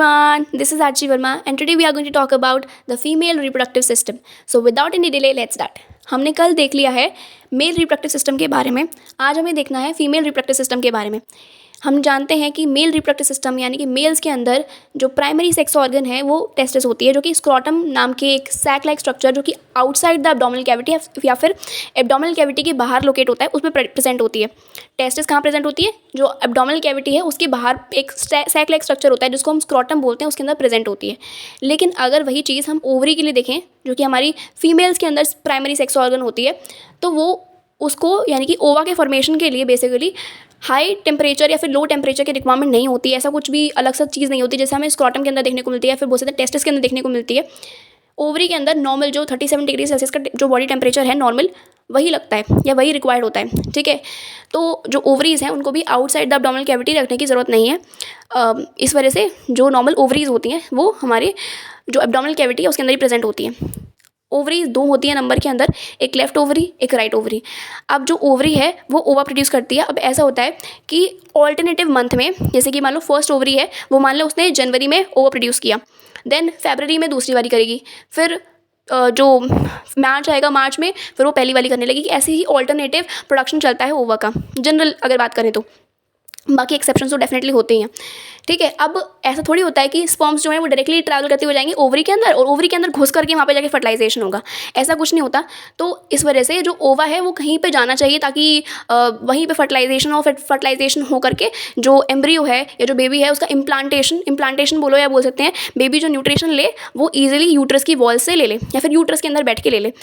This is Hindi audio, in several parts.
everyone, this is Archie Verma and today we are going to talk about the female reproductive system. So without any delay, let's start. हमने कल देख लिया है मेल रिप्रोडक्टिव सिस्टम के बारे में, आज हमें देखना है फीमेल रिप्रोडक्टिव सिस्टम के बारे में। हम जानते हैं कि मेल रिप्रोडक्टिव सिस्टम यानी कि मेल्स के अंदर जो प्राइमरी सेक्स ऑर्गन है वो टेस्टिस होती है, जो कि स्क्रोटम नाम के एक सैक लाइक स्ट्रक्चर जो कि आउटसाइड द एब्डोमिनल कैविटी या फिर एब्डोमिनल कैविटी के बाहर लोकेट होता है उसमें प्रेजेंट होती है। टेस्टिस कहाँ प्रेजेंट होती है? जो एब्डोमिनल कैविटी है उसके बाहर एक सैक लाइक स्ट्रक्चर होता है जिसको हम स्क्रोटम बोलते हैं, उसके अंदर प्रेजेंट होती है। लेकिन अगर वही चीज़ हम ओवरी के लिए देखें जो कि हमारी फीमेल्स के अंदर प्राइमरी सेक्स ऑर्गन होती है, तो वो उसको यानी कि ओवा के फॉर्मेशन के लिए बेसिकली हाई टेम्परेचर या फिर लो टेम्परेचर की रिक्वायरमेंट नहीं होती है। ऐसा कुछ भी अलग सा चीज़ नहीं होती जैसे हमें स्क्रोटम के अंदर देखने को मिलती है, फिर बहुत सारे टेस्टिस के अंदर देखने को मिलती है। ओवरी के अंदर नॉर्मल जो 37 डिग्री सेल्सियस का जो बॉडी टेम्परेचर है नॉर्मल वही लगता है या वही रिक्वायर्ड होता है, ठीक है। तो जो ओवरीज़ हैं उनको भी आउटसाइड द एब्डोमिनल कैविटी रखने की ज़रूरत नहीं है। इस वजह से जो नॉर्मल ओवरीज़ होती हैं वो हमारे जो एब्डोमिनल कैविटी है उसके अंदर ही प्रेजेंट होती हैं। ओवरी दो होती है नंबर के अंदर, एक लेफ्ट ओवरी एक राइट ओवरी। अब जो ओवरी है वो ओवा प्रोड्यूस करती है। अब ऐसा होता है कि ऑल्टरनेटिव मंथ में, जैसे कि मान लो फर्स्ट ओवरी है वो मान लो उसने जनवरी में ओवा प्रोड्यूस किया, देन फरवरी में दूसरी वाली करेगी, फिर जो मार्च आएगा मार्च में फिर वो पहली वाली करने लगेगी। ऐसे ही ऑल्टरनेटिव प्रोडक्शन चलता है ओवा का, जनरल अगर बात करें तो। बाकी एक्सेप्शंस तो डेफिनेटली होते ही हैं, ठीक है। अब ऐसा थोड़ी होता है कि स्पर्म्स जो है वो डायरेक्टली ट्रैवल करते हुए जाएंगे ओवरी के अंदर और ओवरी के अंदर घुस करके वहाँ पे जाके फर्टिलाइजेशन होगा, ऐसा कुछ नहीं होता। तो इस वजह से जो ओवा है वो कहीं पे जाना चाहिए ताकि वहीं पे फर्टिलाइजेशन हो, फिर फर्टिलाइजेशन हो करके जो एम्ब्रियो है या जो बेबी है उसका इम्प्लांटेशन बोलो या बोल सकते हैं बेबी जो न्यूट्रिशन ले वो ईजिली यूट्रस की वॉल से ले ले या फिर यूट्रस के अंदर बैठ के ले ले।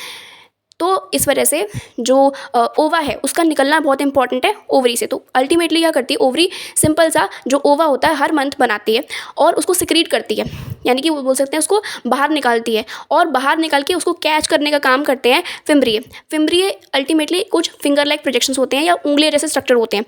तो इस वजह से जो ओवा है उसका निकलना बहुत इंपॉर्टेंट है ओवरी से। तो अल्टीमेटली क्या करती है ओवरी, सिंपल सा जो ओवा होता है हर मंथ बनाती है और उसको सिक्रीट करती है, यानी कि वो बोल सकते हैं उसको बाहर निकालती है और बाहर निकाल के उसको कैच करने का काम करते हैं फिम्ब्रिये अल्टीमेटली कुछ फिंगर लाइक प्रोजेक्शंस होते हैं या उंगलियाँ जैसे स्ट्रक्चर होते हैं।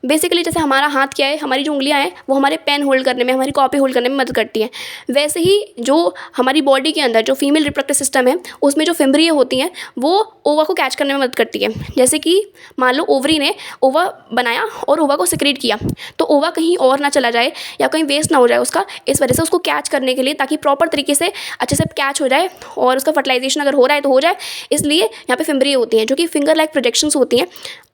बेसिकली जैसे हमारा हाथ क्या है, हमारी जो उंगलियां हैं वो हमारे पेन होल्ड करने में, हमारी कॉपी होल्ड करने में मदद करती हैं। वैसे ही जो हमारी बॉडी के अंदर जो फीमेल रिप्रोडक्टिव सिस्टम है उसमें जो फिम्ब्रिये होती हैं वो ओवा को कैच करने में मदद करती है। जैसे कि मान लो ओवरी ने ओवा बनाया और ओवा को सिक्रीट किया, तो ओवा कहीं और ना चला जाए या कहीं वेस्ट ना हो जाए उसका, इस वजह से उसको कैच करने के लिए ताकि प्रॉपर तरीके से अच्छे से कैच हो जाए और उसका फर्टिलाइजेशन अगर हो रहा है तो हो जाए, इसलिए यहाँ पे फिम्ब्रिये होती हैं जो कि फिंगर लाइक प्रोजेक्शंस होती हैं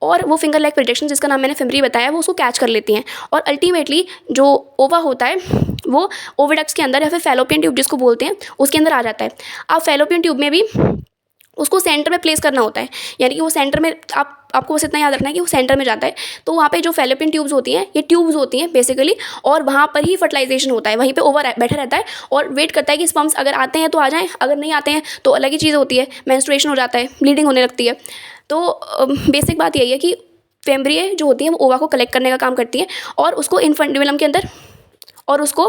और वो फिंगर लाइक प्रोजेक्शन जिसका नाम मैंने फिम्ब्रिये बताया वो उसको कैच कर लेती हैं और अल्टीमेटली जो ओवा होता है वो ओविडक्ट्स के अंदर या फिर फैलोपियन ट्यूब जिसको बोलते हैं उसके अंदर आ जाता है। अब फैलोपियन ट्यूब में भी उसको सेंटर में प्लेस करना होता है, यानी कि वो सेंटर में आपको बस इतना याद रखना है कि वो सेंटर में जाता है। तो वहाँ पे जो फैलोपियन ट्यूब्स होती हैं ये ट्यूब्स होती हैं बेसिकली, और वहाँ पर ही फर्टिलाइजेशन होता है, वहीं पे ओवा बैठा रहता है और वेट करता है कि स्पर्म्स अगर आते हैं तो आ जाएं, अगर नहीं आते हैं तो अलग ही चीज़ होती है, मेंस्ट्रुएशन हो जाता है, ब्लीडिंग होने लगती है। तो बेसिक बात यही है कि फिम्ब्रिये जो होती हैं वो ओवा को कलेक्ट करने का काम करती हैं और उसको इन्फेंटिबुलम के अंदर और उसको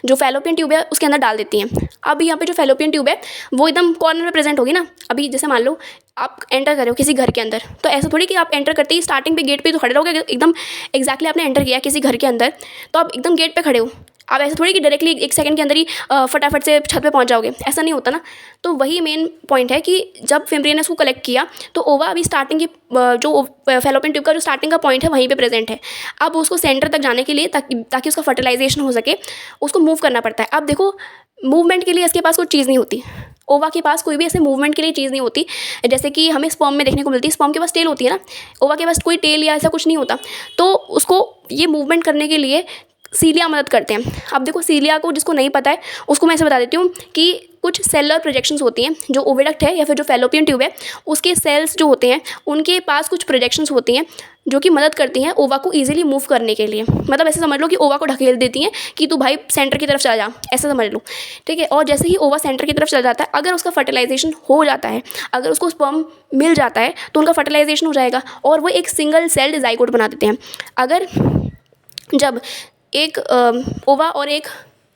जो फैलोपियन ट्यूब है उसके अंदर डाल देती हैं। अब यहाँ पे जो फैलोपियन ट्यूब है वो एकदम कॉर्नर में प्रेजेंट होगी ना। अभी जैसे मान लो आप एंटर कर रहे हो किसी घर के अंदर, तो ऐसा थोड़ी कि आप एंटर करते ही स्टार्टिंग पे गेट पे तो खड़े रहोगे, एकदम एग्जैक्टली आपने एंटर किया किसी घर के अंदर तो आप एकदम गेट पे खड़े हो, आप ऐसा थोड़ी कि डायरेक्टली एक सेकंड के अंदर ही फटाफट से छत पे पहुंच जाओगे, ऐसा नहीं होता ना। तो वही मेन पॉइंट है कि जब फिम्ब्रिये ने उसको कलेक्ट किया तो ओवा अभी स्टार्टिंग की जो फैलोपियन ट्यूब का जो स्टार्टिंग का पॉइंट है वहीं पे प्रेजेंट है। अब उसको सेंटर तक जाने के लिए ताकि उसका फर्टिलाइजेशन हो सके उसको मूव करना पड़ता है। अब देखो मूवमेंट के लिए इसके पास कोई चीज़ नहीं होती, ओवा के पास कोई भी ऐसे मूवमेंट के लिए चीज़ नहीं होती जैसे कि हमें स्पर्म में देखने को मिलती है। स्पर्म के पास टेल होती है ना, ओवा के पास कोई टेल या ऐसा कुछ नहीं होता। तो उसको ये मूवमेंट करने के लिए सीलिया मदद करते हैं। अब देखो सीलिया को जिसको नहीं पता है उसको मैं ऐसे बता देती हूँ कि कुछ सेलुलर प्रोजेक्शंस होती हैं, जो ओविडक्ट है या फिर जो फैलोपियन ट्यूब है उसके सेल्स जो होते हैं उनके पास कुछ प्रोजेक्शंस होती हैं जो कि मदद करती हैं ओवा को ईजिली मूव करने के लिए। मतलब ऐसे समझ लो कि ओवा को ढकेल देती हैं कि तू भाई सेंटर की तरफ चला जा, ऐसा समझ लो, ठीक है। और जैसे ही ओवा सेंटर की तरफ चला जाता है, अगर उसका फर्टिलाइजेशन हो जाता है, अगर उसको स्पर्म मिल जाता है तो उनका फर्टिलाइजेशन हो जाएगा और वो एक सिंगल सेल्ड ज़ाइगोट बना देते हैं। अगर जब एक ओवा और एक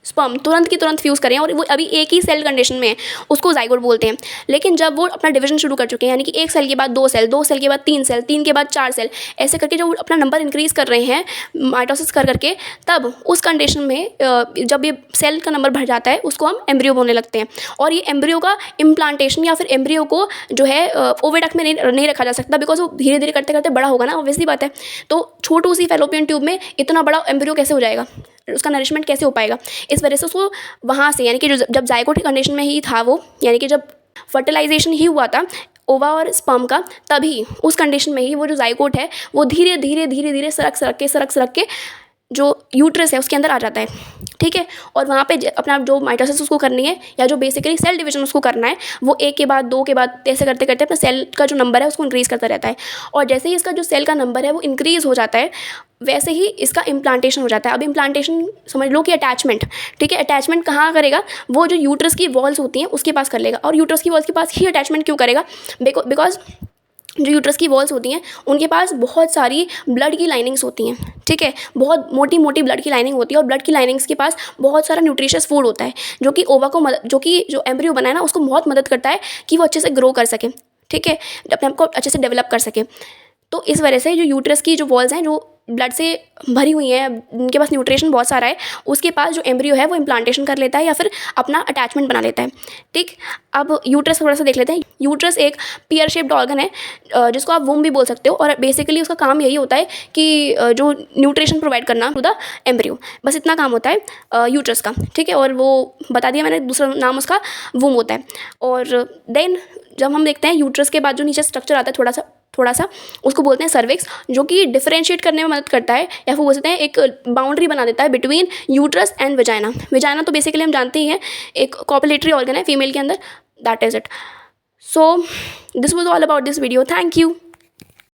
स्पर्म तुरंत की तुरंत फ्यूज़ करें और वो अभी एक ही सेल कंडीशन में है उसको ज़ाइगोट बोलते हैं। लेकिन जब वो अपना डिवीजन शुरू कर चुके हैं, यानी कि एक सेल के बाद दो सेल, दो सेल के बाद तीन सेल, तीन के बाद चार सेल, ऐसे करके जब वो अपना नंबर इंक्रीज़ कर रहे हैं माइटोसिस कर करके, तब उस कंडीशन में जब ये सेल का नंबर बढ़ जाता है उसको हम एम्ब्रियो बोलने लगते हैं। और ये एम्ब्रियो का इम्प्लांटेशन या फिर एम्ब्रियो को जो है ओविडक्ट में नहीं रखा जा सकता, बिकॉज वो धीरे धीरे करते करते बड़ा होगा ना, ऑब्वियसली बात है। तो छोटू सी फैलोपियन ट्यूब में इतना बड़ा एम्ब्रियो कैसे हो जाएगा, उसका नरिशमेंट कैसे हो पाएगा। इस वजह से उसको वहाँ से यानी कि जब जाइगोट कंडीशन में ही था वो, यानी कि जब फर्टिलाइजेशन ही हुआ था ओवा और स्पर्म का, तभी उस कंडीशन में ही वो जो जाइगोट है वो धीरे धीरे सरक के जो यूट्रस है उसके अंदर आ जाता है, ठीक है। और वहाँ पे अपना जो माइटोसिस उसको करनी है या जो बेसिकली सेल डिवीजन उसको करना है, वो एक के बाद दो के बाद ऐसे करते करते अपना सेल का जो नंबर है उसको इंक्रीज़ करता रहता है। और जैसे ही इसका जो सेल का नंबर है वो इंक्रीज़ हो जाता है, वैसे ही इसका इम्प्लांटेशन हो जाता है। अब इम्प्लांटेशन समझ लो कि अटैचमेंट, ठीक है। अटैचमेंट कहाँ करेगा, वो जो यूट्रस की वॉल्स होती हैं उसके पास कर लेगा। और यूट्रस की वॉल्स के पास ही अटैचमेंट क्यों करेगा, बिकॉज जो यूट्रस की वॉल्स होती हैं उनके पास बहुत सारी ब्लड की लाइनिंग्स होती हैं, ठीक है। बहुत मोटी मोटी ब्लड की लाइनिंग होती है और ब्लड की लाइनिंग्स के पास बहुत सारा न्यूट्रिशियस फूड होता है, जो कि ओवा को जो एम्ब्रियो बना है ना उसको बहुत मदद करता है कि वो अच्छे से ग्रो कर सके, ठीक है, अपने आप को अच्छे से डेवलप कर सके। तो इस वजह से जो यूट्रस की जो वॉल्स हैं जो ब्लड से भरी हुई हैं, उनके पास न्यूट्रिशन बहुत सारा है, उसके पास जो एम्ब्रियो है वो इम्प्लांटेशन कर लेता है या फिर अपना अटैचमेंट बना लेता है, ठीक। अब यूट्रस थोड़ा सा देख लेते हैं। यूट्रस एक पियर शेप्ड ऑर्गन है जिसको आप वूम भी बोल सकते हो, और बेसिकली उसका काम यही होता है कि जो न्यूट्रिशन प्रोवाइड करना टू द एम्ब्रियो, बस इतना काम होता है यूट्रस का, ठीक है। और वो बता दिया मैंने, दूसरा नाम उसका वूम होता है। और देन जब हम देखते हैं यूट्रस के बाद जो नीचे स्ट्रक्चर आता है थोड़ा सा उसको बोलते हैं सर्विक्स, जो कि डिफरेंशिएट करने में मदद करता है, या फिर बोल सकते हैं एक बाउंड्री बना देता है between uterus and vagina. Vagina तो बेसिकली हम जानते ही हैं एक कॉपुलेटरी ऑर्गन है फीमेल के अंदर, that is it. So this was all about this video, thank you.